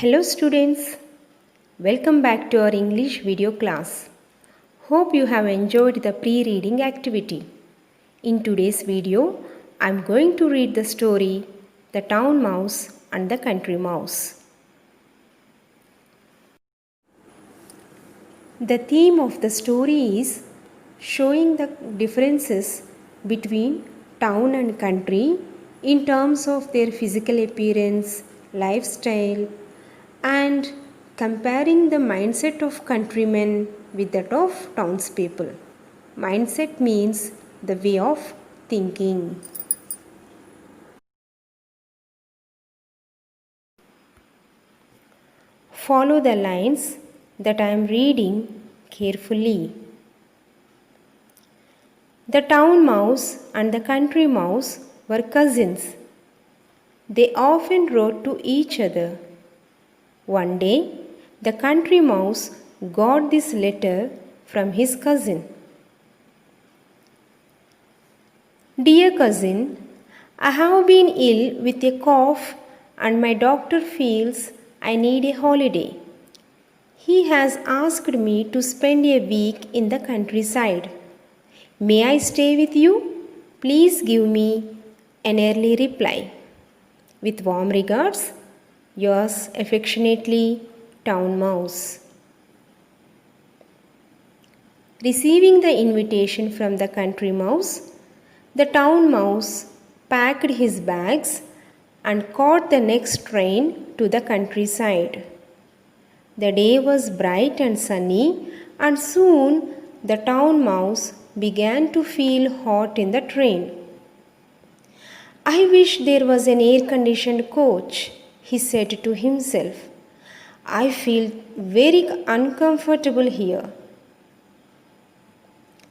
Hello students, welcome back to our English video class. Hope you have enjoyed the pre-reading activity. In today's video, I am going to read the story The Town Mouse and the Country Mouse. The theme of the story is showing the differences between town and country in terms of their physical appearance, lifestyle, and comparing the mindset of countrymen with that of townspeople. Mindset means the way of thinking. Follow the lines that I am reading carefully. The town mouse and the country mouse were cousins. They often wrote to each other. One day, the country mouse got this letter from his cousin. Dear cousin, I have been ill with a cough and my doctor feels I need a holiday. He has asked me to spend a week in the countryside. May I stay with you? Please give me an early reply. With warm regards, yours affectionately, Town Mouse. Receiving the invitation from the country mouse, the town mouse packed his bags and caught the next train to the countryside. The day was bright and sunny, and soon the town mouse began to feel hot in the train. I wish there was an air-conditioned coach, he said to himself. I feel very uncomfortable here.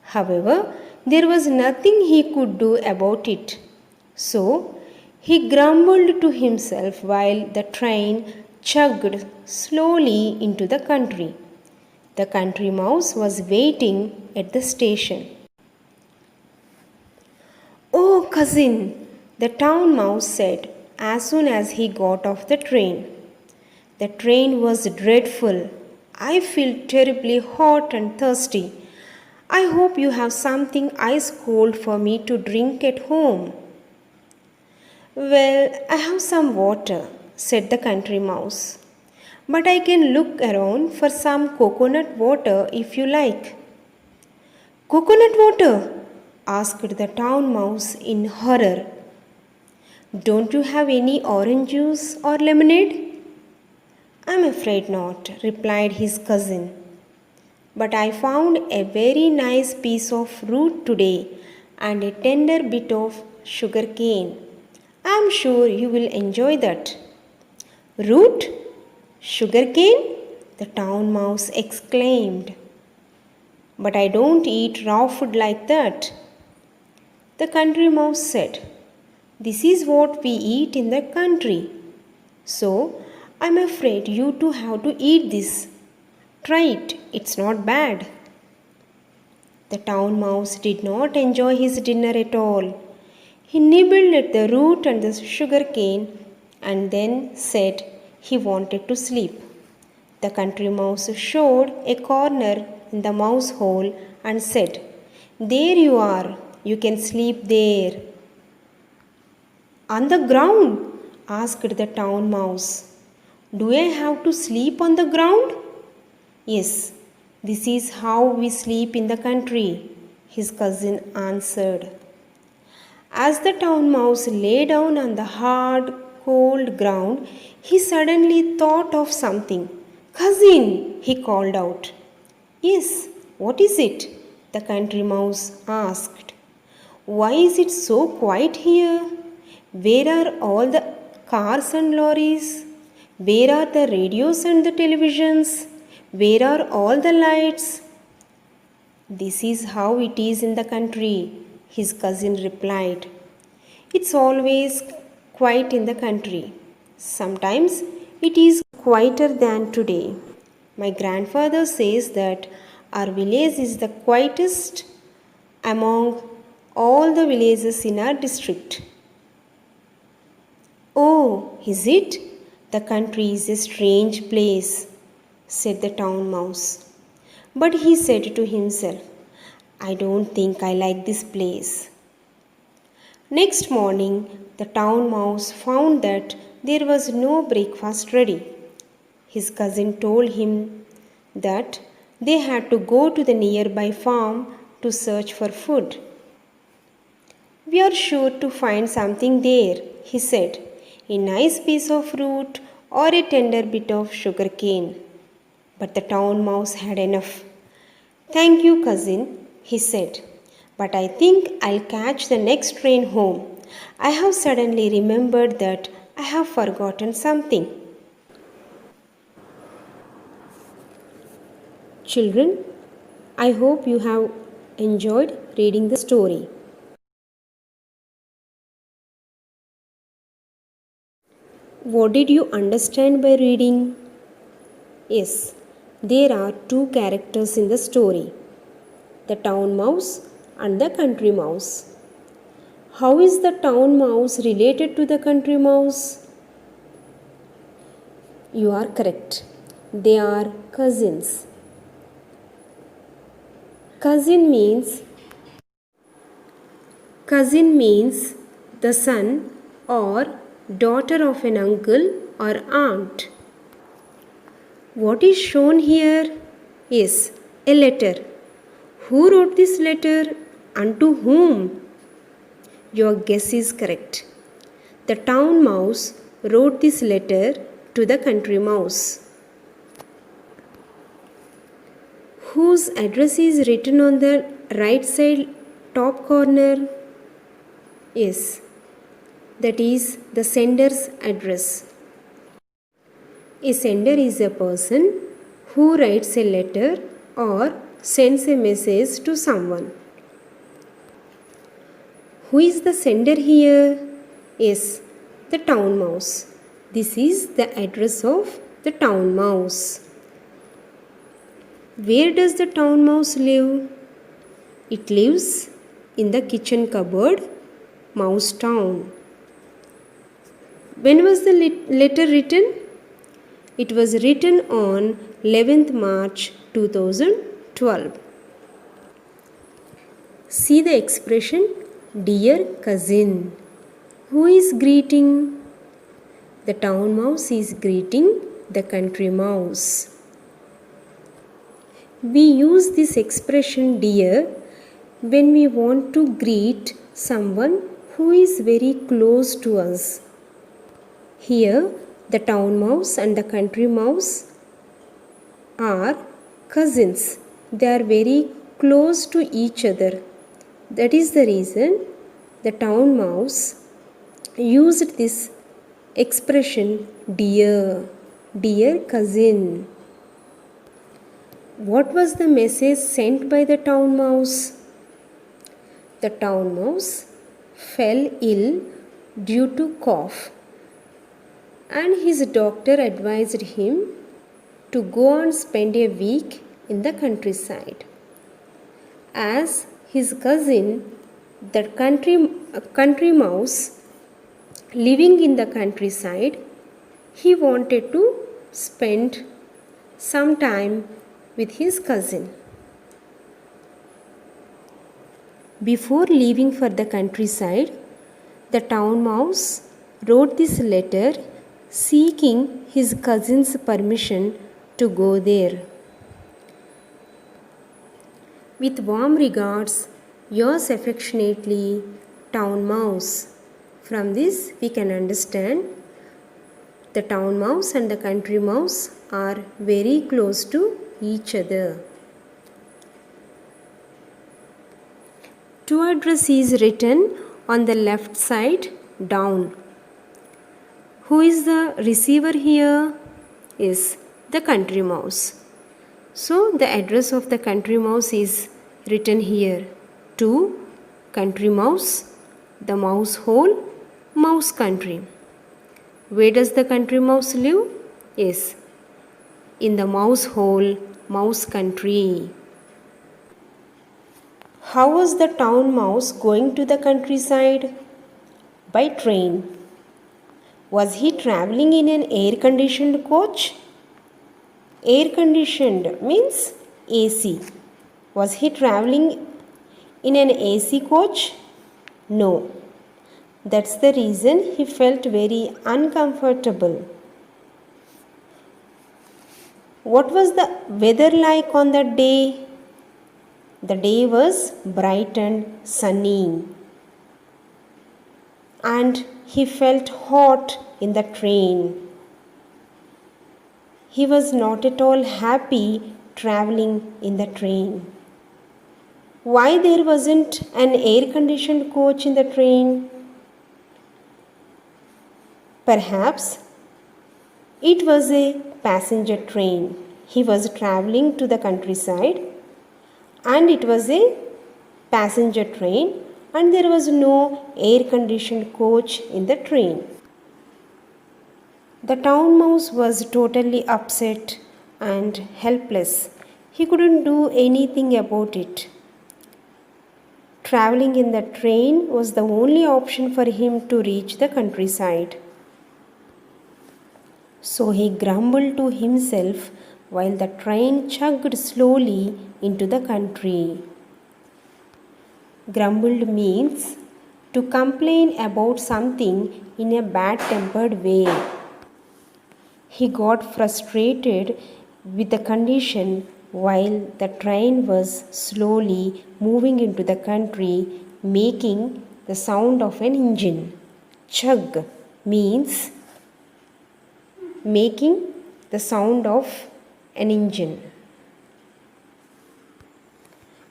However, there was nothing he could do about it. So, he grumbled to himself while the train chugged slowly into the country. The country mouse was waiting at the station. Oh, cousin, the town mouse said as soon as he got off the train. The train was dreadful. I feel terribly hot and thirsty. I hope you have something ice cold for me to drink at home. Well, I have some water, said the country mouse. But I can look around for some coconut water if you like. Coconut water? Asked the town mouse in horror. Don't you have any orange juice or lemonade? I'm afraid not, replied his cousin. But I found a very nice piece of root today and a tender bit of sugar cane. I'm sure you will enjoy that. Root? Sugar cane? The town mouse exclaimed. But I don't eat raw food like that. The country mouse said, This is what we eat in the country. So, I'm afraid you too have to eat this. Try it, it's not bad. The town mouse did not enjoy his dinner at all. He nibbled at the root and the sugar cane and then said he wanted to sleep. The country mouse showed a corner in the mouse hole and said, There you are, you can sleep there. On the ground? Asked the town mouse. Do I have to sleep on the ground? Yes, this is how we sleep in the country, his cousin answered. As the town mouse lay down on the hard, cold ground, he suddenly thought of something. Cousin, he called out. Yes, what is it? The country mouse asked. Why is it so quiet here? Where are all the cars and lorries? Where are the radios and the televisions? Where are all the lights? This is how it is in the country, his cousin replied. It's always quiet in the country. Sometimes it is quieter than today. My grandfather says that our village is the quietest among all the villages in our district. Oh, is it? The country is a strange place, said the town mouse. But he said to himself, I don't think I like this place. Next morning, the town mouse found that there was no breakfast ready. His cousin told him that they had to go to the nearby farm to search for food. We are sure to find something there, he said, a nice piece of fruit or a tender bit of sugar cane. But the town mouse had enough. Thank you, cousin, he said, but I think I'll catch the next train home. I have suddenly remembered that I have forgotten something. Children, I hope you have enjoyed reading the story. What did you understand by reading? Yes, there are two characters in the story, the town mouse and the country mouse. How is the town mouse related to the country mouse? You are correct. They are cousins. Cousin means the son or daughter of an uncle or aunt. What is shown here is a letter. Who wrote this letter and to whom? Your guess is correct. The town mouse wrote this letter to the country mouse. Whose address is written on the right side top corner? Yes, that is the sender's address. A sender is a person who writes a letter or sends a message to someone. Who is the sender here? Yes, the town mouse. This is the address of the town mouse. Where does the town mouse live? It lives in the kitchen cupboard, Mouse Town. When was the letter written? It was written on 11th March 2012. See the expression, dear cousin. Who is greeting? The town mouse is greeting the country mouse. We use this expression dear when we want to greet someone who is very close to us. Here, the town mouse and the country mouse are cousins. They are very close to each other. That is the reason the town mouse used this expression dear cousin. What was the message sent by the town mouse? The town mouse fell ill due to cough, and his doctor advised him to go and spend a week in the countryside. As his cousin, the country mouse, living in the countryside, he wanted to spend some time with his cousin. Before leaving for the countryside, the town mouse wrote this letter seeking his cousin's permission to go there. With warm regards, yours affectionately, town mouse. From this, we can understand the town mouse and the country mouse are very close to each other. To address is written on the left side down. Who is the receiver here? Is the country mouse. So the address of the country mouse is written here. To country mouse, the mouse hole, mouse country. Where does the country mouse live? Yes, in the mouse hole, mouse country. How was the town mouse going to the countryside? By train. Was he traveling in an air conditioned coach? Air conditioned means AC. Was he traveling in an AC coach? No. That's the reason he felt very uncomfortable. What was the weather like on that day? The day was bright and sunny, and he felt hot in the train. He was not at all happy traveling in the train. Why there wasn't an air conditioned coach in the train? Perhaps it was a passenger train. He was traveling to the countryside, and it was a passenger train, and there was no air conditioned coach in the train. The town mouse was totally upset and helpless. He couldn't do anything about it. Traveling in the train was the only option for him to reach the countryside. So he grumbled to himself while the train chugged slowly into the country. Grumbled means to complain about something in a bad tempered way. He got frustrated with the condition while the train was slowly moving into the country, making the sound of an engine. Chug means making the sound of an engine.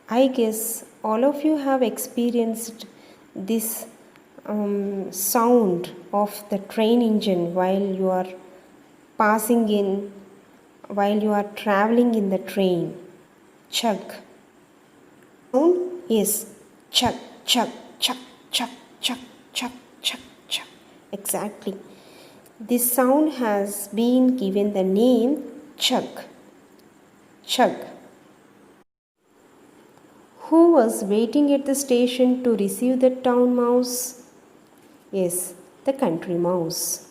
I guess all of you have experienced this sound of the train engine while you are passing in, while you are traveling in the train. Chug. Sound is chug, chug, chug, chug, chug, chug, chug, chug. Exactly. This sound has been given the name chug. Chug. Who was waiting at the station to receive the town mouse? Yes, the country mouse.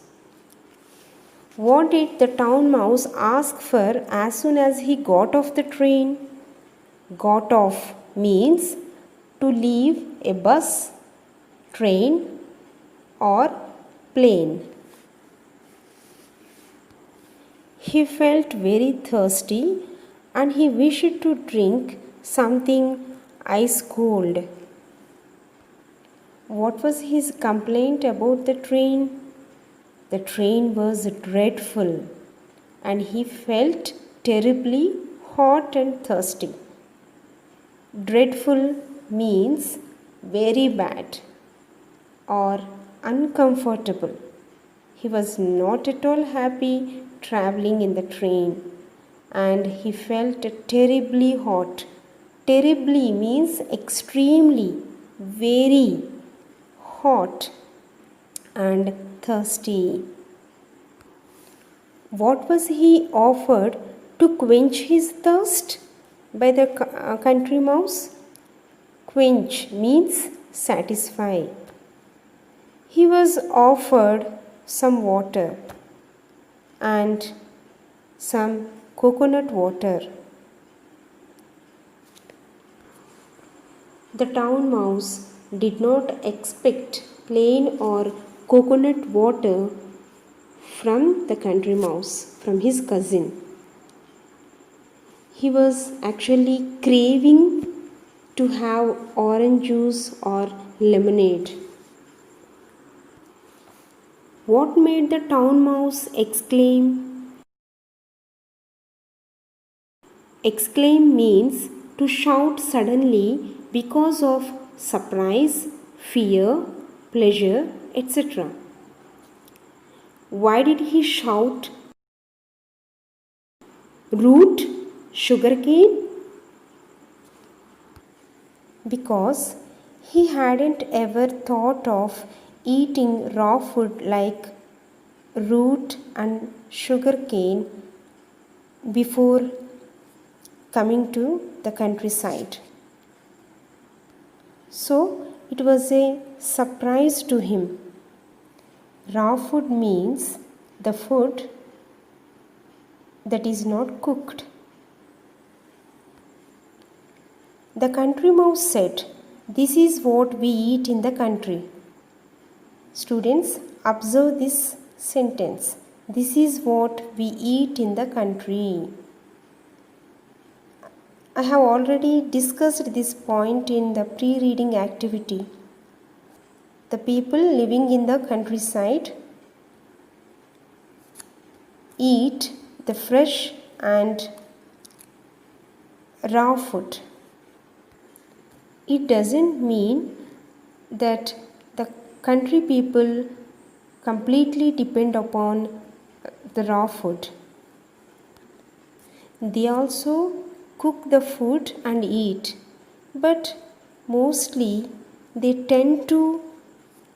What did the town mouse ask for as soon as he got off the train? Got off means to leave a bus, train, or plane. He felt very thirsty and he wished to drink something ice cold. What was his complaint about the train? The train was dreadful and he felt terribly hot and thirsty. Dreadful means very bad or uncomfortable. He was not at all happy traveling in the train and he felt terribly hot. Terribly means extremely, very hot and thirsty. What was he offered to quench his thirst by the country mouse? Quench means satisfy. He was offered some water and some coconut water. The town mouse did not expect plain or coconut water from the country mouse, from his cousin. He was actually craving to have orange juice or lemonade. What made the town mouse exclaim? Exclaim means to shout suddenly because of surprise, fear, pleasure, etc. Why did he shout? Root, sugarcane? Because he hadn't ever thought of eating raw food like root and sugarcane before coming to the countryside. So it was a surprise to him. Raw food means the food that is not cooked. The country mouse said, "This is what we eat in the country." Students, observe this sentence. This is what we eat in the country. I have already discussed this point in the pre-reading activity. The people living in the countryside eat the fresh and raw food. It doesn't mean that the country people completely depend upon the raw food. They also cook the food and eat, but mostly they tend to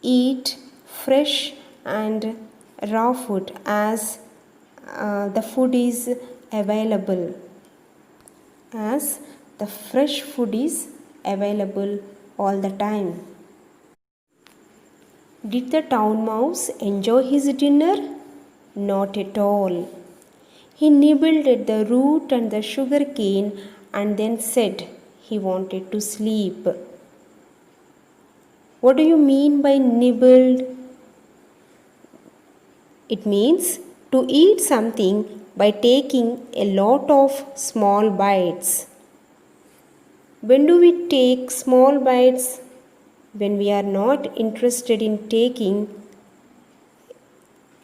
eat fresh and raw food as the food is available, as the fresh food is available all the time. Did the town mouse enjoy his dinner? Not at all. He nibbled at the root and the sugar cane and then said he wanted to sleep. What do you mean by nibbled? It means to eat something by taking a lot of small bites. When do we take small bites? When we are not interested in taking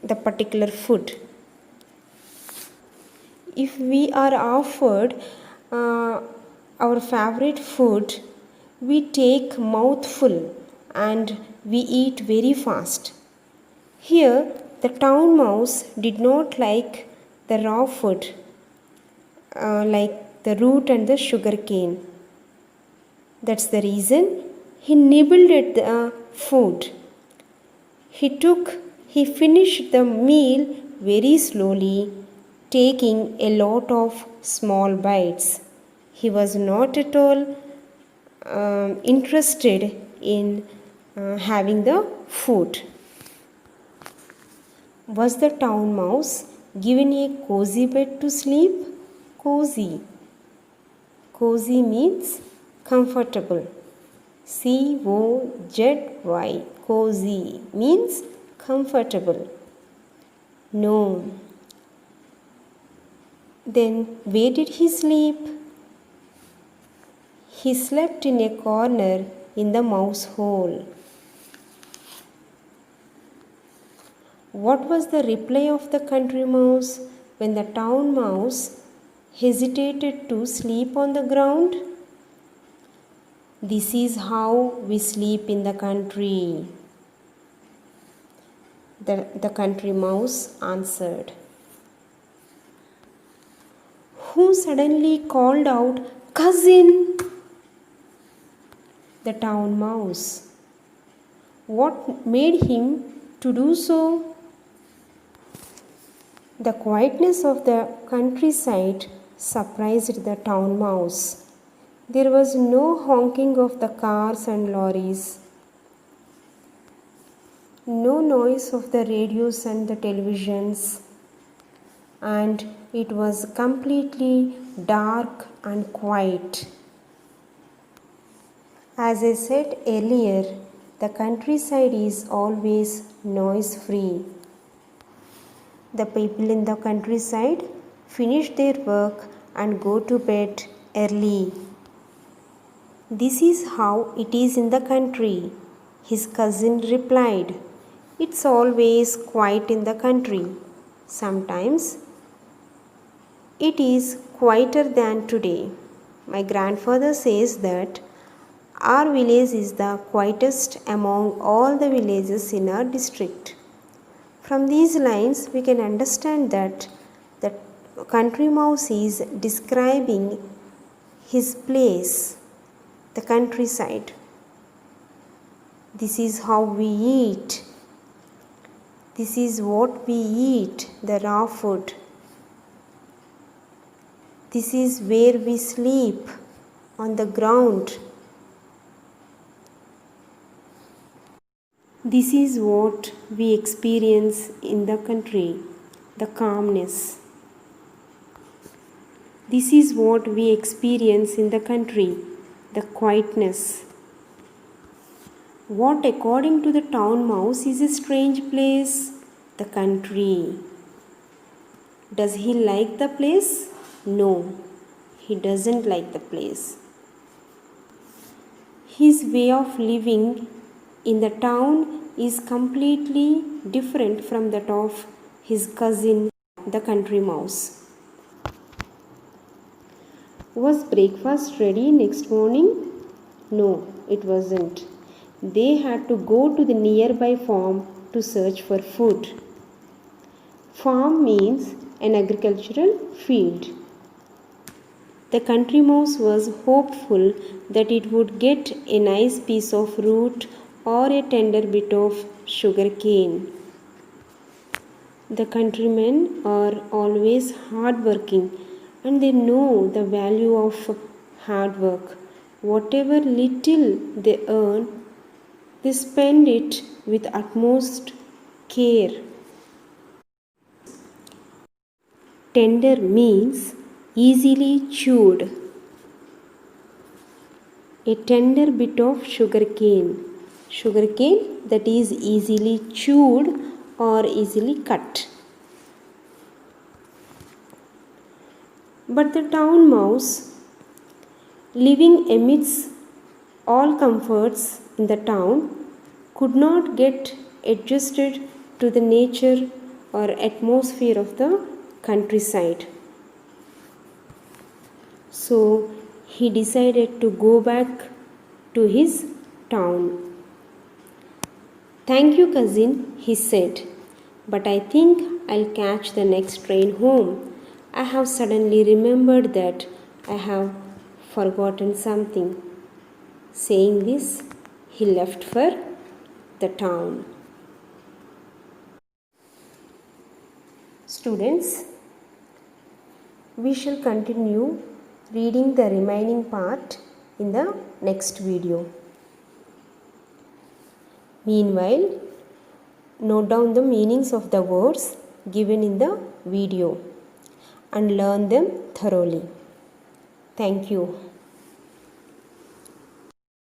the particular food. If we are offered our favorite food, we take mouthful and we eat very fast. Here, the town mouse did not like the raw food, like the root and the sugar cane. That's the reason he nibbled at the food. He finished the meal very slowly, taking a lot of small bites. He was not at all interested in having the food. Was the town mouse given a cozy bed to sleep? Cozy. Cozy means comfortable. C-O-Z-Y. Cozy means comfortable. No. Then where did he sleep? He slept in a corner in the mouse hole. What was the reply of the country mouse when the town mouse hesitated to sleep on the ground? This is how we sleep in the country. The country mouse answered. Who suddenly called out, "Cousin?" The town mouse. What made him to do so? The quietness of the countryside surprised the town mouse. There was no honking of the cars and lorries, no noise of the radios and the televisions, and it was completely dark and quiet. As I said earlier, the countryside is always noise free. The people in the countryside finish their work and go to bed early. This is how it is in the country, his cousin replied. It's always quiet in the country. Sometimes it is quieter than today. My grandfather says that our village is the quietest among all the villages in our district. From these lines, we can understand that the country mouse is describing his place, the countryside. This is how we eat. This is what we eat, the raw food. This is where we sleep, on the ground. This is what we experience in the country, the calmness. This is what we experience in the country, the quietness. What, according to the town mouse, is a strange place? The country. Does he like the place? No, he doesn't like the place. His way of living in the town is completely different from that of his cousin, the country mouse. Was breakfast ready next morning? No, it wasn't. They had to go to the nearby farm to search for food. Farm means an agricultural field. The country mouse was hopeful that it would get a nice piece of root or a tender bit of sugar cane. The countrymen are always hard working and they know the value of hard work. Whatever little they earn, they spend it with utmost care. Tender means easily chewed. A tender bit of sugar cane. Sugar cane that is easily chewed or easily cut. But the town mouse, living amidst all comforts in the town, could not get adjusted to the nature or atmosphere of the countryside. So he decided to go back to his town. Thank you, cousin, he said, but I think I'll catch the next train home. I have suddenly remembered that I have forgotten something. Saying this, he left for the town. Students, we shall continue reading the remaining part in the next video. Meanwhile, note down the meanings of the words given in the video and learn them thoroughly. Thank you.